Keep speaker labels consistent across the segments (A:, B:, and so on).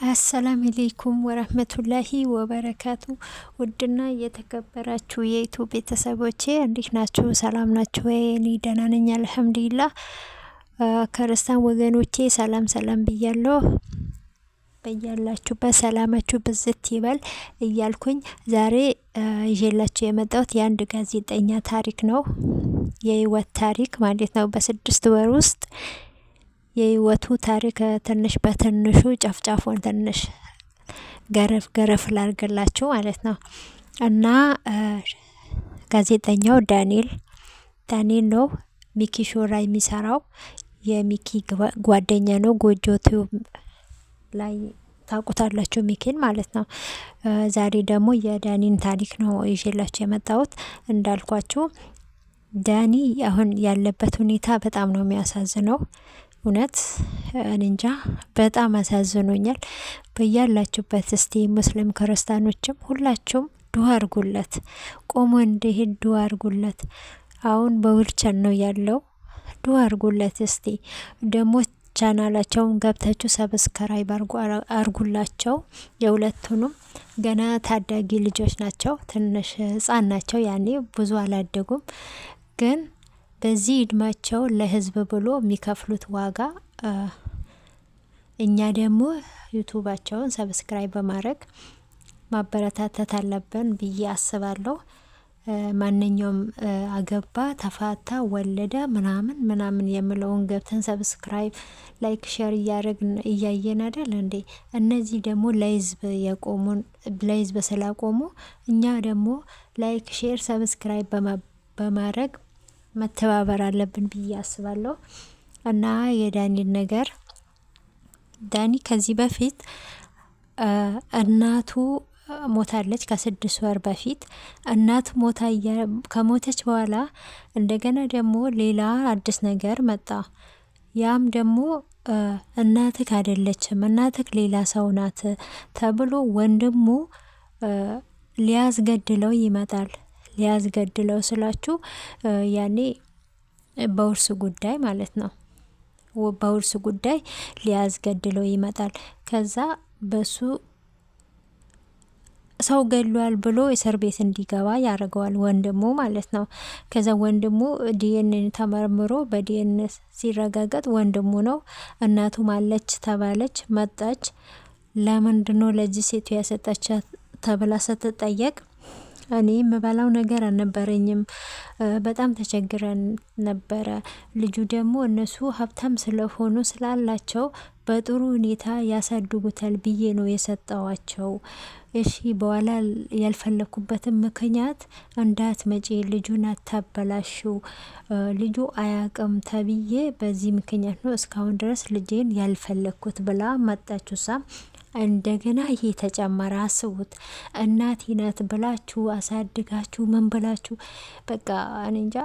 A: አሰላም አለይኩም ወራህመቱላሂ ወበረካቱ። ውድና የተከበራችሁ የዩቲዩብ ቤተሰቦቼ እንዴት ናችሁ? ሰላም ናችሁ ወይ? እኔ ደህና ነኝ አልሐምዱሊላህ። ክርስቲያን ወገኖቼ ሰላም ብያለሁ። በያላችሁበት ሰላማችሁ ብዝት ይበል እያልኩኝ ዛሬ ይዤላችሁ የመጣሁት የአንድ ጋዜጠኛ ታሪክ ነው። የህይወት ታሪክ ማለት ነው። በ6 ወር ውስጥ የህይወቱ ታሪክ ትንሽ በትንሹ ጫፍጫፉን ትንሽ ገረፍ ላርግላችሁ ማለት ነው። እና ጋዜጠኛው ዳንኤል ነው። ሚኪ ሾራ የሚሰራው የሚኪ ጓደኛ ነው። ጎጆ ቲዩብ ላይ ታውቁታላችሁ ሚኪን ማለት ነው። ዛሬ ደግሞ የዳኒን ታሪክ ነው ይዤላችሁ የመጣሁት። እንዳልኳችሁ ዳኒ አሁን ያለበት ሁኔታ በጣም ነው የሚያሳዝነው። እውነት እንጃ በጣም አሳዝኖኛል። በያላችሁበት እስቲ ሙስሊም ክርስቲያኖችም ሁላችሁም ዱአ አርጉለት፣ ቆሞ እንዲሄድ ዱአ አርጉለት። አሁን በዊልቸር ነው ያለው። ዱአ አርጉለት። እስቲ ደግሞ ቻናላቸውን ገብታችሁ ሰብስክራይብ አርጉላቸው። የሁለቱንም ገና ታዳጊ ልጆች ናቸው። ትንሽ ህፃን ናቸው። ያኔ ብዙ አላደጉም ግን በዚህ እድሜያቸው ለህዝብ ብሎ የሚከፍሉት ዋጋ እኛ ደግሞ ዩቲዩባቸውን ሰብስክራይብ በማድረግ ማበረታታት አለብን ብዬ አስባለሁ። ማንኛውም አገባ፣ ተፋታ፣ ወለደ ምናምን የምለውን ገብተን ሰብስክራይብ፣ ላይክ፣ ሼር እያየን አይደል እንዴ? እነዚህ ደግሞ ለህዝብ ስላቆሙ እኛ ደግሞ ላይክ፣ ሼር፣ ሰብስክራይብ በማድረግ መተባበር አለብን ብዬ አስባለሁ። እና የዳኒን ነገር ዳኒ ከዚህ በፊት እናቱ ሞታለች። ከ6 ወር በፊት እናቱ ከሞተች በኋላ እንደገና ደግሞ ሌላ አዲስ ነገር መጣ። ያም ደግሞ እናትክ አይደለችም፣ እናትክ ሌላ ሰው ናት ተብሎ ወንድሙ ሊያስገድለው ይመጣል። ሊያስገድለው ስላችሁ ያኔ በውርስ ጉዳይ ማለት ነው። በውርስ ጉዳይ ሊያስገድለው ይመጣል። ከዛ በሱ ሰው ገሏል ብሎ እስር ቤት እንዲገባ ያደርገዋል ወንድሙ ማለት ነው። ከዛ ወንድሙ ዲኤንኤ ተመርምሮ በዲኤንኤ ሲረጋገጥ ወንድሙ ነው። እናቱ ማለች ተባለች፣ መጣች። ለምንድነው ለዚህ ሴት ያሰጣቻት ተብላ ስትጠየቅ እኔ የምበላው ነገር አልነበረኝም፣ በጣም ተቸግረን ነበረ። ልጁ ደግሞ እነሱ ሀብታም ስለሆኑ ስላላቸው በጥሩ ሁኔታ ያሳድጉታል ብዬ ነው የሰጠዋቸው። እሺ በኋላ ያልፈለኩበትም ምክንያት እንዳትመጪ፣ ልጁን አታበላሹ፣ ልጁ አያቅም ተብዬ በዚህ ምክንያት ነው እስካሁን ድረስ ልጄን ያልፈለኩት ብላ መጣችሁ። እንደገና ይሄ ተጨመረ። አስቡት፣ እናቴ ናት ብላችሁ አሳድጋችሁ ምን ብላችሁ በቃ እንጃ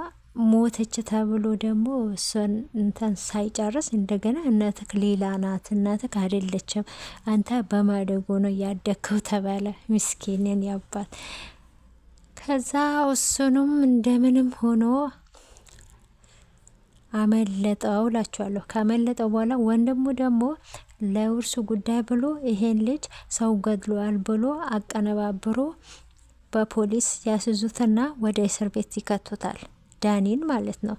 A: ሞተች ተብሎ ደግሞ እሷን እንትን ሳይጨርስ እንደገና እናትክ ሌላ ናት፣ እናትክ አይደለችም፣ አንተ በማደጎ ነው ያደግከው ተባለ። ምስኪንን ያባት። ከዛ እሱንም እንደምንም ሆኖ አመለጠው ላችኋለሁ። ካመለጠው በኋላ ወንድሙ ደግሞ ለውርሱ ጉዳይ ብሎ ይሄን ልጅ ሰው ገድሏል ብሎ አቀነባብሮ በፖሊስ ያስዙትና ወደ እስር ቤት ይከቱታል። ዳኒን ማለት ነው።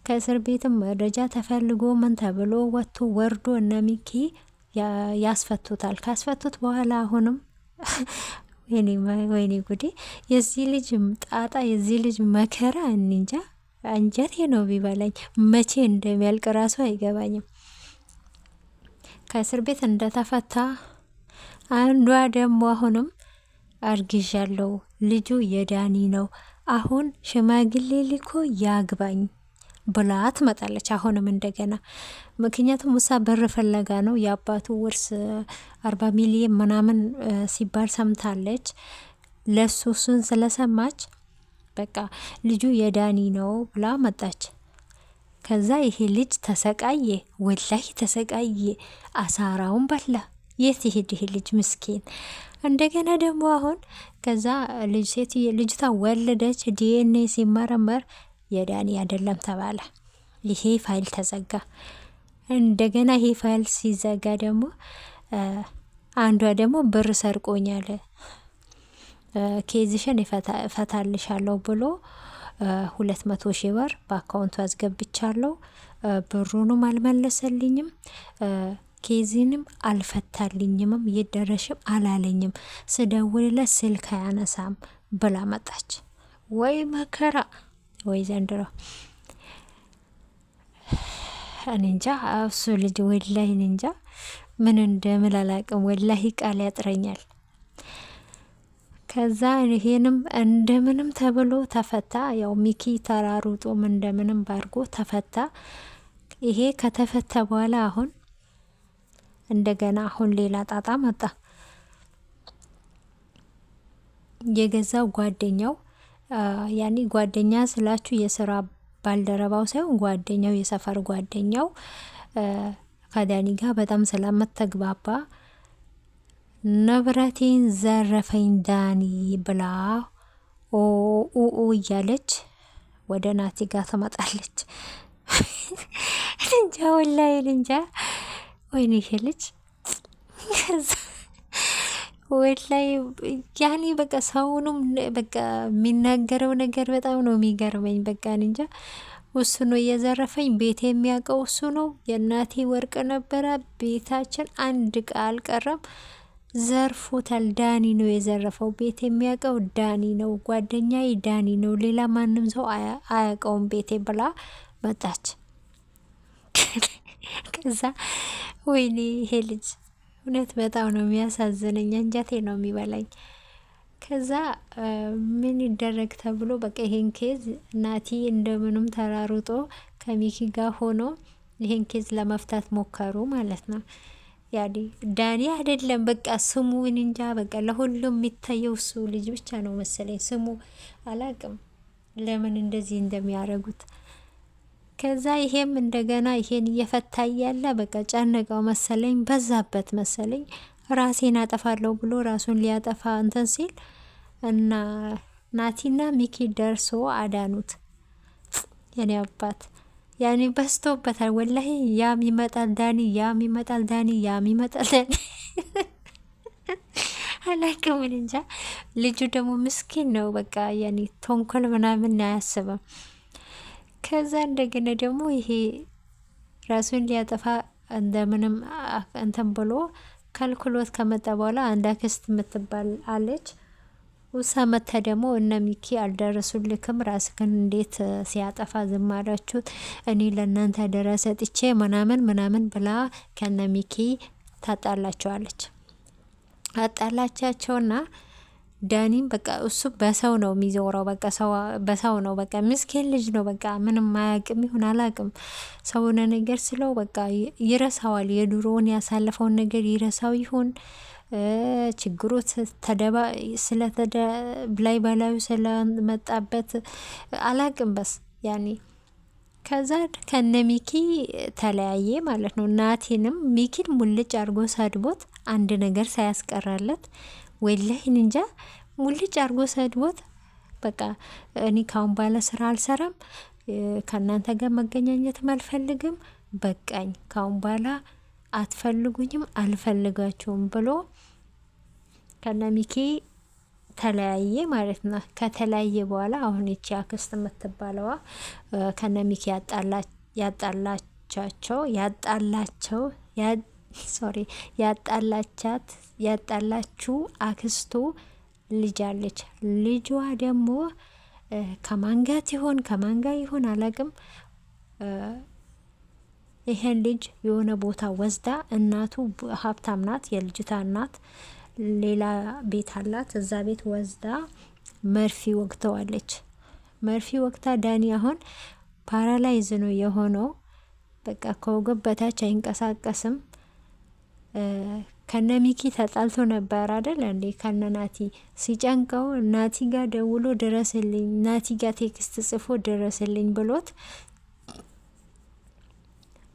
A: ከእስር ቤትም መረጃ ተፈልጎ ምን ተብሎ ወጥቶ ወርዶ እነ ሚኪ ያስፈቱታል። ካስፈቱት በኋላ አሁንም ወይኔ ጉዴ! የዚህ ልጅ ጣጣ፣ የዚህ ልጅ መከራ እንጃ አንጀቴ ነው ቢበላኝ። መቼ እንደሚያልቅ ራሱ አይገባኝም። ከእስር ቤት እንደተፈታ አንዷ ደግሞ አሁንም አርግዣለሁ፣ ልጁ የዳኒ ነው፣ አሁን ሽማግሌ ልኮ ያግባኝ ብላ ትመጣለች። አሁንም እንደገና ምክንያቱም ሙሳ ብር ፈለጋ ነው። የአባቱ ውርስ 40 ሚሊዮን ምናምን ሲባል ሰምታለች። ለሱ እሱን ስለሰማች በቃ ልጁ የዳኒ ነው ብላ መጣች። ከዛ ይሄ ልጅ ተሰቃየ፣ ወላሂ ተሰቃየ፣ አሳራውን በላ። የት ይሄድ ይሄ ልጅ ምስኪን። እንደገና ደግሞ አሁን ከዛ ልጅቷ ወለደች። ዲኤንኤ ሲመረመር የዳኒ አይደለም ተባለ። ይሄ ፋይል ተዘጋ። እንደገና ይሄ ፋይል ሲዘጋ ደግሞ አንዷ ደግሞ ብር ሰርቆኛል ኬዝሽን እፈታልሻለሁ ብሎ 200,000 ብር በአካውንቱ አስገብቻለሁ። ብሩንም አልመለሰልኝም፣ ኬዝንም አልፈታልኝም፣ ይደረሽም አላለኝም፣ ስደውልለት ስልክ አያነሳም ብላ መጣች። ወይ መከራ ወይ ዘንድሮ እኔ እንጃ። እሱ ልጅ ወላሂ እኔ እንጃ ምን እንደምል አላቅም። ወላሂ ቃል ያጥረኛል። ከዛ ይሄንም እንደምንም ተብሎ ተፈታ። ያው ሚኪ ተራሩጦም እንደምንም ባርጎ ተፈታ። ይሄ ከተፈታ በኋላ አሁን እንደገና አሁን ሌላ ጣጣ መጣ። የገዛው ጓደኛው ያኔ ጓደኛ ስላችሁ የስራ ባልደረባው ሳይሆን ጓደኛው የሰፈር ጓደኛው ከዳኒ ጋር በጣም ስለምትግባባ ንብረቴን ዘረፈኝ ዳኒ ብላ ኦ እያለች ወደ ናቲ ጋር ትመጣለች። እንጃ ወላሂ እንጃ። ወይኔ ይሄ ልጅ ወላሂ ያኔ በቃ ሰውንም በቃ የሚናገረው ነገር በጣም ነው የሚገርመኝ። በቃ እንጃ እሱ ነው እየዘረፈኝ። ቤት የሚያውቀው እሱ ነው። የእናቴ ወርቅ ነበረ ቤታችን አንድ ዕቃ አልቀረም። ዘርፎታል። ዳኒ ነው የዘረፈው። ቤት የሚያውቀው ዳኒ ነው። ጓደኛዬ ዳኒ ነው። ሌላ ማንም ሰው አያውቀውም ቤቴ ብላ መጣች። ከዛ ወይኔ ይሄ ልጅ እውነት በጣም ነው የሚያሳዝነኝ። አንጀቴ ነው የሚበላኝ። ከዛ ምን ይደረግ ተብሎ በቃ ይሄን ኬዝ ናቲ እንደምንም ተራሩጦ ከሚኪ ጋር ሆኖ ይሄን ኬዝ ለመፍታት ሞከሩ ማለት ነው። ያዲ ዳኒ አይደለም በቃ ስሙ እንጃ። በቃ ለሁሉም የሚታየው እሱ ልጅ ብቻ ነው መሰለኝ። ስሙ አላቅም ለምን እንደዚህ እንደሚያደርጉት። ከዛ ይሄም እንደገና ይሄን እየፈታ እያለ በቃ ጨነቀው መሰለኝ፣ በዛበት መሰለኝ። ራሴን አጠፋለሁ ብሎ ራሱን ሊያጠፋ እንትን ሲል እና ናቲና ሚኪ ደርሶ አዳኑት። የኔ አባት ያኔ በስቶበታል ወላሂ። ያም ይመጣል ዳኒ፣ ያም ይመጣል ዳኒ፣ ያም ይመጣል ዳኒ። አላቅም እንጃ። ልጁ ደግሞ ምስኪን ነው። በቃ ያኔ ተንኮል ምናምን አያስብም። ከዛ እንደገና ደግሞ ይሄ ራሱን ሊያጠፋ እንደምንም እንትን ብሎ ከልክሎት ከመጣ በኋላ አንድ አክስት የምትባል አለች። ውሳ መታ ደግሞ እነ ሚኪ አልደረሱልክም፣ ራስክን እንዴት ሲያጠፋ ዝም አላችሁት? እኔ ለእናንተ ደረሰ ጥቼ ምናምን ምናምን ብላ ከነ ሚኪ ታጣላቸዋለች። አጣላቻቸውና ዳኒም በቃ እሱ በሰው ነው የሚዞረው። በቃ በሰው ነው በቃ ምስኪን ልጅ ነው። በቃ ምንም አያቅም ይሁን አላቅም። ሰውነ ነገር ስለው በቃ ይረሳዋል። የድሮውን ያሳለፈውን ነገር ይረሳው ይሁን ችግሩ ላይ በላዩ ስለመጣበት አላቅም። በስ ያኔ ከዛ ከነ ሚኪ ተለያየ ማለት ነው። ናቲንም ሚኪን ሙልጭ አርጎ ሰድቦት አንድ ነገር ሳያስቀራለት ወላሂ እንጃ ሙልጭ አርጎ ሰድቦት በቃ እኔ ካሁን ባለ ስራ አልሰራም፣ ከእናንተ ጋር መገናኘትም አልፈልግም፣ በቃኝ፣ ካሁን ባላ አትፈልጉኝም፣ አልፈልጋችሁም ብሎ ከነሚኪ ተለያየ ማለት ነው። ከተለያየ በኋላ አሁን ይቺ አክስት የምትባለዋ ከነሚኪ ያጣላችው አክስቱ ልጅ አለች። ልጇ ደግሞ ከማንጋት ይሆን አላቅም። ይሄን ልጅ የሆነ ቦታ ወስዳ እናቱ ሀብታም ናት፣ የልጅቷ እናት ሌላ ቤት አላት። እዛ ቤት ወስዳ መርፊ ወግተዋለች። መርፊ ወግታ ዳኒ አሁን ፓራላይዝ ነው የሆነው። በቃ ከወገብ በታች አይንቀሳቀስም። ከነ ሚኪ ተጣልቶ ነበር አይደል እንዴ? ከነ ናቲ ሲጨንቀው ናቲ ጋር ደውሎ ድረስልኝ፣ ናቲ ጋር ቴክስት ጽፎ ድረስልኝ ብሎት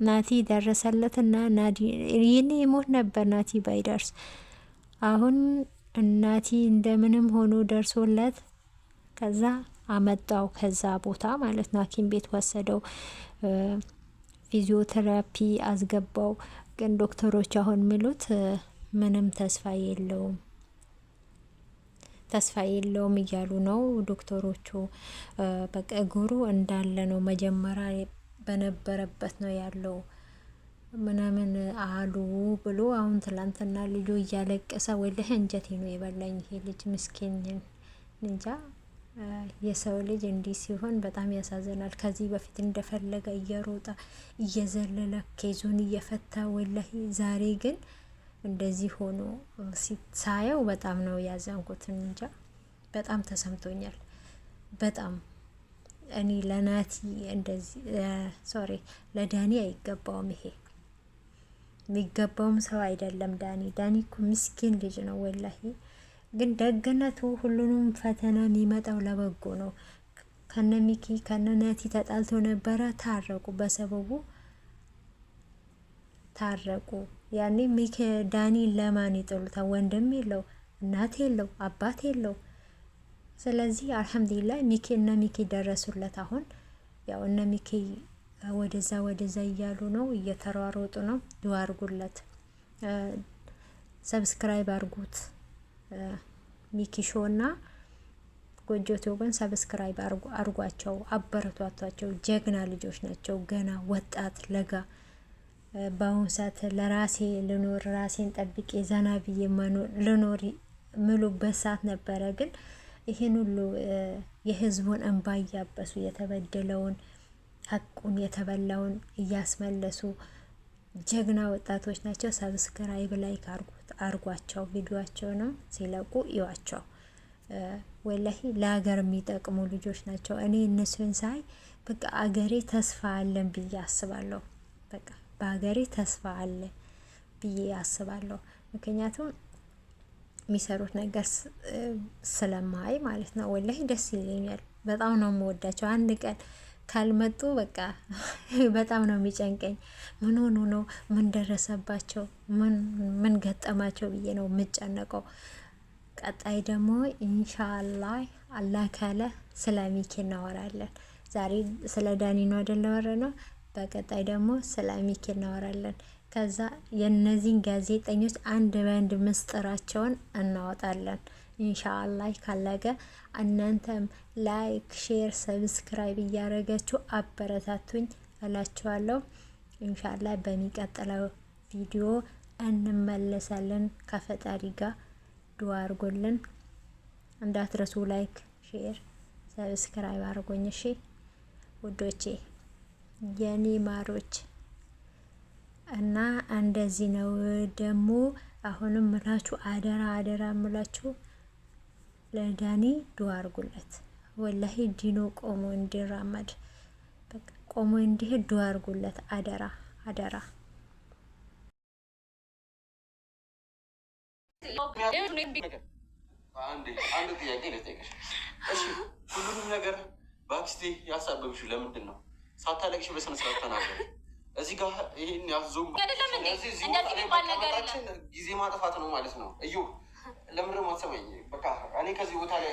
A: ናቲ ደረሰለትና ናዲ ይሄኔ ሞት ነበር ናቲ ባይደርስ። አሁን እናቲ እንደምንም ሆኖ ደርሶለት ከዛ አመጣው ከዛ ቦታ ማለት ነው። ሐኪም ቤት ወሰደው፣ ፊዚዮቴራፒ አስገባው። ግን ዶክተሮች አሁን ሚሉት ምንም ተስፋ የለውም እያሉ ነው ዶክተሮቹ። በቃ እግሩ እንዳለ ነው መጀመሪያ በነበረበት ነው ያለው ምናምን አሉ ብሎ አሁን ትላንትና ልጁ እያለቀሰ ወላሂ እንጀቴ ነው የበላኝ። ይሄ ልጅ ምስኪን እንጃ። የሰው ልጅ እንዲህ ሲሆን በጣም ያሳዝናል። ከዚህ በፊት እንደፈለገ እየሮጠ እየዘለለ ኬዙን እየፈታ ወላሂ፣ ዛሬ ግን እንደዚህ ሆኖ ሳየው በጣም ነው ያዘንኩት። እንጃ በጣም ተሰምቶኛል። በጣም እኔ ለናቲ እንደዚህ ሶሪ ለዳኒ አይገባውም። ይሄ የሚገባውም ሰው አይደለም። ዳኒ እኮ ምስኪን ልጅ ነው ወላሂ። ግን ደግነቱ ሁሉንም ፈተና የሚመጣው ለበጎ ነው። ከነሚኪ ከነናቲ ተጣልቶ ነበረ፣ ታረቁ፣ በሰበቡ ታረቁ። ያኔ ሚኪ ዳኒ ለማን ይጥሉታል? ወንድም የለው፣ እናት የለው፣ አባት የለው። ስለዚህ አልሐምዱሊላህ ሚኪ እና ሚኪ ደረሱለት። አሁን ያው እነ ሚኪ ወደዛ እያሉ ነው፣ እየተሯሮጡ ነው። ዱአ አርጉለት፣ ሰብስክራይብ አርጉት። ሚኪ ሾው እና ጎጆ ቲዩብን ሰብስክራይብ አርጓቸው፣ አበረቷቷቸው። ጀግና ልጆች ናቸው፣ ገና ወጣት ለጋ። በአሁኑ ሰዓት ለራሴ ልኖር፣ ራሴን ጠብቄ ዘና ብዬ ልኖር ምሉበት ሰዓት ነበረ። ግን ይህን ሁሉ የህዝቡን እንባ እያበሱ የተበደለውን ሀቁን የተበላውን እያስመለሱ ጀግና ወጣቶች ናቸው። ሰብስክራይብ ላይክ አርጓቸው። ቪዲዮአቸውንም ሲለቁ ይዋቸው። ወላሂ ለሀገር የሚጠቅሙ ልጆች ናቸው። እኔ እነሱን ሳይ በቃ አገሬ ተስፋ አለን ብዬ አስባለሁ። በቃ በሀገሬ ተስፋ አለ ብዬ አስባለሁ። ምክንያቱም የሚሰሩት ነገር ስለማይ ማለት ነው። ወላሂ ደስ ይለኛል። በጣም ነው የምወዳቸው። አንድ ቀን ካልመጡ በቃ በጣም ነው የሚጨንቀኝ። ምን ሆኖ ነው? ምን ደረሰባቸው? ምን ገጠማቸው ብዬ ነው የምጨነቀው። ቀጣይ ደግሞ ኢንሻአላህ አላህ ካለ ስለ ሚኪ እናወራለን። ዛሬ ስለ ዳኒ ነው አይደል ነው። በቀጣይ ደግሞ ስለ ሚኪ እናወራለን። ከዛ የነዚህን ጋዜጠኞች አንድ በአንድ ምስጢራቸውን እናወጣለን ኢንሻአላህ ካለገ። እናንተም ላይክ፣ ሼር፣ ሰብስክራይብ እያደረጋችሁ አበረታቱኝ እላችኋለሁ። ኢንሻአላህ በሚቀጥለው ቪዲዮ እንመለሳለን። ከፈጣሪ ጋር ዱአ አርጎልን እንዳትረሱ። ላይክ፣ ሼር፣ ሰብስክራይብ አርጎኝ እሺ ውዶቼ የኔ ማሮች። እና እንደዚህ ነው ደግሞ አሁንም ምላችሁ አደራ ምላችሁ ለዳኒ ዱአ አርጉለት። ወላሂ ዲኖ ቆሞ እንዲራመድ በቃ ቆሞ እንዲሄድ ዱአ አርጉለት። አደራ።
B: አንድ ጥያቄ ልጠይቅሽ እሺ? ሁሉንም ነገር በአክስቴ ያሳበብሽው ለምንድን ነው? ሳታለቅሽ በስነ ስርዓት ተናገሪ። እዚህ ጋር ይሄን ያዙም ጊዜ ማጥፋት ነው ማለት ነው። እዩ ለምንድን ነው የማትሰማኝ? በቃ እኔ ከዚህ ቦታ ላይ